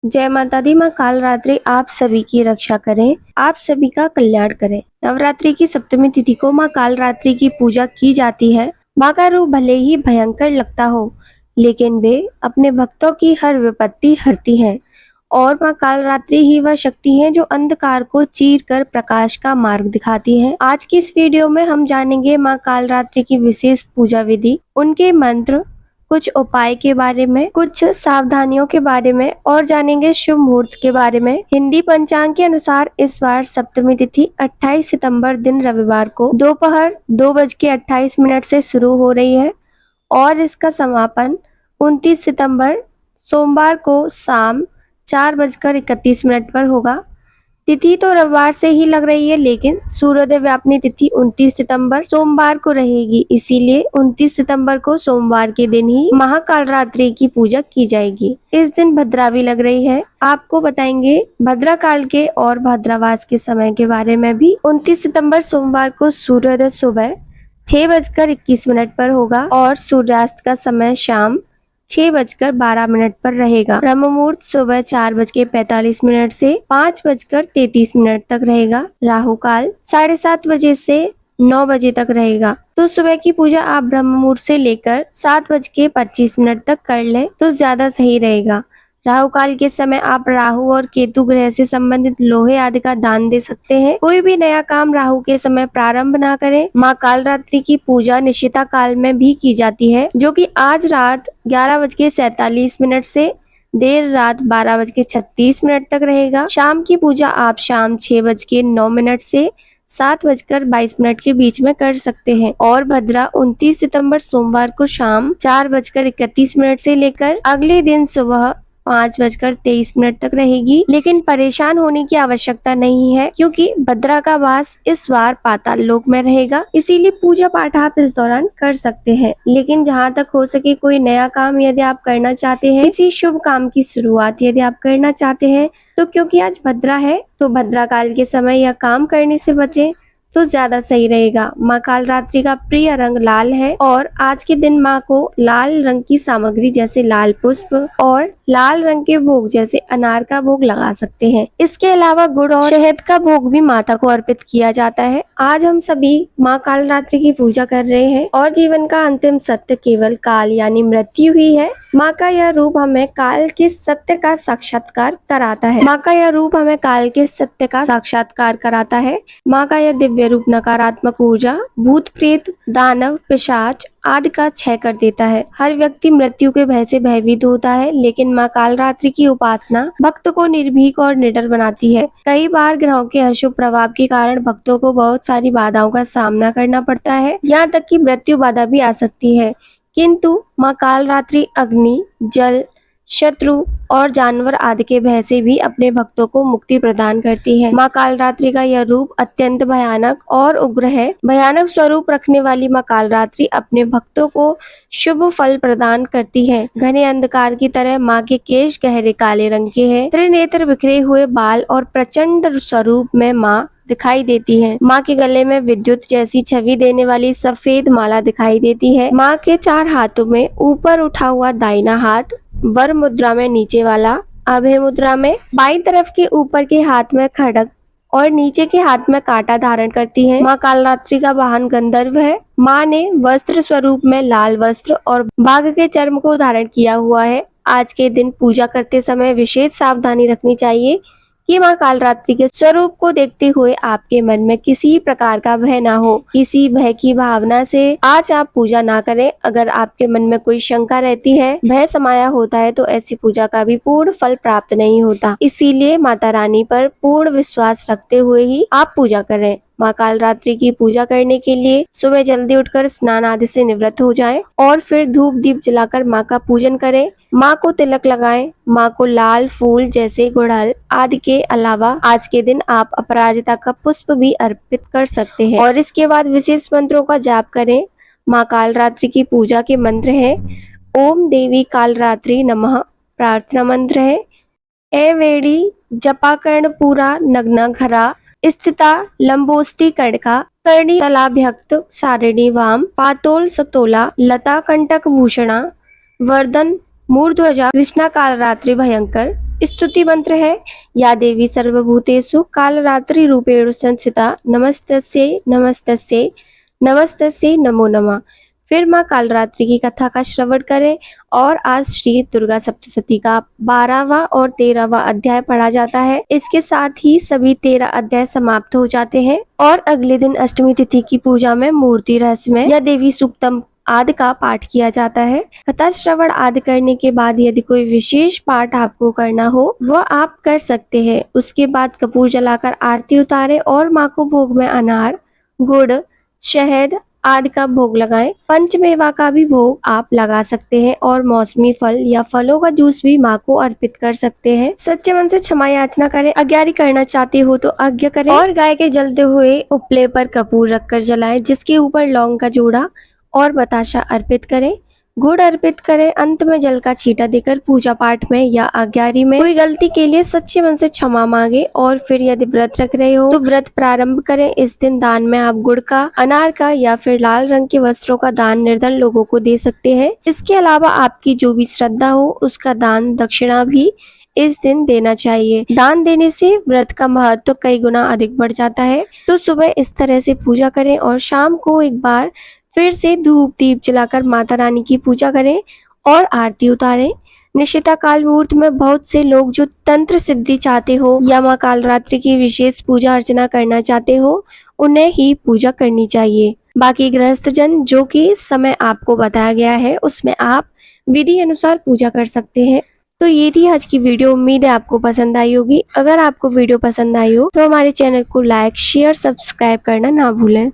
जय माता दी। माँ कालरात्रि आप सभी की रक्षा करें, आप सभी का कल्याण करें। नवरात्रि की सप्तमी तिथि को माँ कालरात्रि की पूजा की जाती है। माँ का रूप भले ही भयंकर लगता हो, लेकिन वे अपने भक्तों की हर विपत्ति हरती हैं। और माँ कालरात्रि ही वह शक्ति है जो अंधकार को चीर कर प्रकाश का मार्ग दिखाती है। आज की इस वीडियो में हम जानेंगे माँ कालरात्रि की विशेष पूजा विधि, उनके मंत्र, कुछ उपाय के बारे में, कुछ सावधानियों के बारे में और जानेंगे शुभ मुहूर्त के बारे में। हिंदी पंचांग के अनुसार इस बार सप्तमी तिथि 28 सितंबर दिन रविवार को दोपहर 2:28 से शुरू हो रही है और इसका समापन 29 सितंबर सोमवार को शाम 4:31 पर होगा। तिथि तो रविवार से ही लग रही है, लेकिन सूर्योदय व्यापनी तिथि 29 सितंबर सोमवार को रहेगी, इसीलिए 29 सितंबर को सोमवार के दिन ही महाकालरात्रि की पूजा की जाएगी। इस दिन भद्रा भी लग रही है। आपको बताएंगे भद्रा काल के और भद्रावास के समय के बारे में भी। 29 सितंबर सोमवार को सूर्योदय सुबह 6:21 पर होगा और सूर्यास्त का समय शाम 6:12 पर रहेगा। ब्रह्म मुहूर्त सुबह 4:45 से 5:33 तक रहेगा। राहु काल 7:30 बजे से 9 बजे तक रहेगा। तो सुबह की पूजा आप ब्रह्म मुहूर्त से लेकर 7:25 तक कर लें तो ज्यादा सही रहेगा। राहु काल के समय आप राहु और केतु ग्रह से संबंधित लोहे आदि का दान दे सकते हैं। कोई भी नया काम राहु के समय प्रारंभ ना करें। माँ कालरात्रि की पूजा निशिता काल में भी की जाती है, जो कि आज रात 11:47 से देर रात 12:36 तक रहेगा। शाम की पूजा आप शाम 6:09 से 7:22 के बीच में कर सकते हैं और भद्रा 29 सितंबर सोमवार को शाम 4:31 से लेकर अगले दिन सुबह 5:23 तक रहेगी। लेकिन परेशान होने की आवश्यकता नहीं है, क्योंकि भद्रा का वास इस बार पाताल लोक में रहेगा, इसीलिए पूजा पाठ आप इस दौरान कर सकते हैं। लेकिन जहाँ तक हो सके कोई नया काम यदि आप करना चाहते हैं, किसी शुभ काम की शुरुआत यदि आप करना चाहते हैं, तो क्योंकि आज भद्रा है तो भद्रा काल के समय यह काम करने से बचें तो ज्यादा सही रहेगा। माँ कालरात्रि का प्रिय रंग लाल है और आज के दिन माँ को लाल रंग की सामग्री जैसे लाल पुष्प और लाल रंग के भोग जैसे अनार का भोग लगा सकते हैं। इसके अलावा गुड़ और शहद का भोग भी माता को अर्पित किया जाता है। आज हम सभी माँ कालरात्रि की पूजा कर रहे हैं और जीवन का अंतिम सत्य केवल काल यानी मृत्यु ही है। माँ का यह रूप हमें काल के सत्य का साक्षात्कार कराता है। माँ का यह रूप हमें काल के सत्य का साक्षात्कार कराता है। माँ का यह दिव्य रूप नकारात्मक ऊर्जा, भूत प्रेत, दानव, पिशाच आदि का क्षय कर देता है। हर व्यक्ति मृत्यु के भय से भयभीत होता है, लेकिन माँ कालरात्रि की उपासना भक्त को निर्भीक और निडर बनाती है। कई बार ग्रहों के अशुभ प्रभाव के कारण भक्तों को बहुत सारी बाधाओं का सामना करना पड़ता है, यहाँ तक कि मृत्यु बाधा भी आ सकती है, किंतु माँ कालरात्रि अग्नि, जल, शत्रु और जानवर आदि के भय से भी अपने भक्तों को मुक्ति प्रदान करती है। माँ कालरात्रि का यह रूप अत्यंत भयानक और उग्र है। भयानक स्वरूप रखने वाली माँ कालरात्रि अपने भक्तों को शुभ फल प्रदान करती है। घने अंधकार की तरह माँ के केश गहरे काले रंग के हैं। त्रिनेत्र, बिखरे हुए बाल और प्रचंड स्वरूप में माँ दिखाई देती है। माँ के गले में विद्युत जैसी छवि देने वाली सफेद माला दिखाई देती है। माँ के 4 हाथों में ऊपर उठा हुआ दाहिना हाथ वर मुद्रा में, नीचे वाला अभय मुद्रा में, बाईं तरफ के ऊपर के हाथ में खड्ग और नीचे के हाथ में कांटा धारण करती है। माँ कालरात्रि का वाहन गंधर्व है। माँ ने वस्त्र स्वरूप में लाल वस्त्र और बाघ के चर्म को धारण किया हुआ है। आज के दिन पूजा करते समय विशेष सावधानी रखनी चाहिए कि माँ कालरात्रि के स्वरूप को देखते हुए आपके मन में किसी प्रकार का भय ना हो। किसी भय की भावना से आज आप पूजा ना करें। अगर आपके मन में कोई शंका रहती है, भय समाया होता है, तो ऐसी पूजा का भी पूर्ण फल प्राप्त नहीं होता। इसीलिए माता रानी पर पूर्ण विश्वास रखते हुए ही आप पूजा करें। माँ कालरात्रि की पूजा करने के लिए सुबह जल्दी उठकर स्नान आदि से निवृत्त हो जाएं और फिर धूप दीप जलाकर माँ का पूजन करें। माँ को तिलक लगाएं। माँ को लाल फूल जैसे गुड़हल आदि के अलावा आज के दिन आप अपराजिता का पुष्प भी अर्पित कर सकते हैं और इसके बाद विशेष मंत्रों का जाप करें। माँ कालरात्रि की पूजा के मंत्र है ओम देवी कालरात्रि नमः। प्रार्थना मंत्र है ए वेड़ी जपाकर्ण पूरा नग्न घरा स्थिता लंबोष्टि कड़का कर्णी तलाभ्यक्त सारिणी वाम पातोल सतोला लता कंटक भूषणा वर्धन मूर्ध्वजा कृष्णा कालरात्रि भयंकर स्तुति मंत्र है या देवी सर्वभूतेषु कालरात्रि रूपेण संस्थिता नमस्तस्यै नमस्तस्यै नमस्तस्यै नमो नमः। फिर माँ कालरात्रि की कथा का श्रवण करें और आज श्री दुर्गा सप्तशती का 12वां और 13वां अध्याय पढ़ा जाता है। इसके साथ ही सभी 13 अध्याय समाप्त हो जाते हैं और अगले दिन अष्टमी तिथि की पूजा में मूर्ति रहस्यमय या देवी सूक्तम आदि का पाठ किया जाता है। कथा श्रवण आदि करने के बाद यदि कोई विशेष पाठ आपको करना हो वह आप कर सकते हैं। उसके बाद कपूर जलाकर आरती उतारें और माँ को भोग में अनार, गुड़, शहद आदि का भोग लगाएं। पंचमेवा का भी भोग आप लगा सकते हैं और मौसमी फल या फलों का जूस भी माँ को अर्पित कर सकते हैं। सच्चे मन से क्षमा याचना करें। अज्ञारी करना चाहते हो तो आज्ञा करें और गाय के जलते हुए उपले पर कपूर रखकर जलाएं, जिसके ऊपर लौंग का जोड़ा और बताशा अर्पित करें, गुड़ अर्पित करें। अंत में जल का छींटा देकर पूजा पाठ में या आज्ञारी में कोई गलती के लिए सच्चे मन से क्षमा मांगे और फिर यदि व्रत रख रहे हो तो व्रत प्रारंभ करें। इस दिन दान में आप गुड़ का, अनार का या फिर लाल रंग के वस्त्रों का दान निर्धन लोगों को दे सकते हैं। इसके अलावा आपकी जो भी श्रद्धा हो उसका दान दक्षिणा भी इस दिन देना चाहिए। दान देने से व्रत का महत्व कई गुना अधिक बढ़ जाता है। तो सुबह इस तरह से पूजा करें और शाम को एक बार फिर से धूप दीप जलाकर माता रानी की पूजा करें और आरती उतारें। निशिता काल मुहूर्त में बहुत से लोग जो तंत्र सिद्धि चाहते हो या माँ कालरात्रि की विशेष पूजा अर्चना करना चाहते हो उन्हें ही पूजा करनी चाहिए। बाकी गृहस्थ जन जो कि समय आपको बताया गया है उसमें आप विधि अनुसार पूजा कर सकते हैं। तो ये थी आज की वीडियो। उम्मीद है आपको पसंद आई होगी। अगर आपको वीडियो पसंद आई हो तो हमारे चैनल को लाइक, शेयर, सब्सक्राइब करना ना भूलें।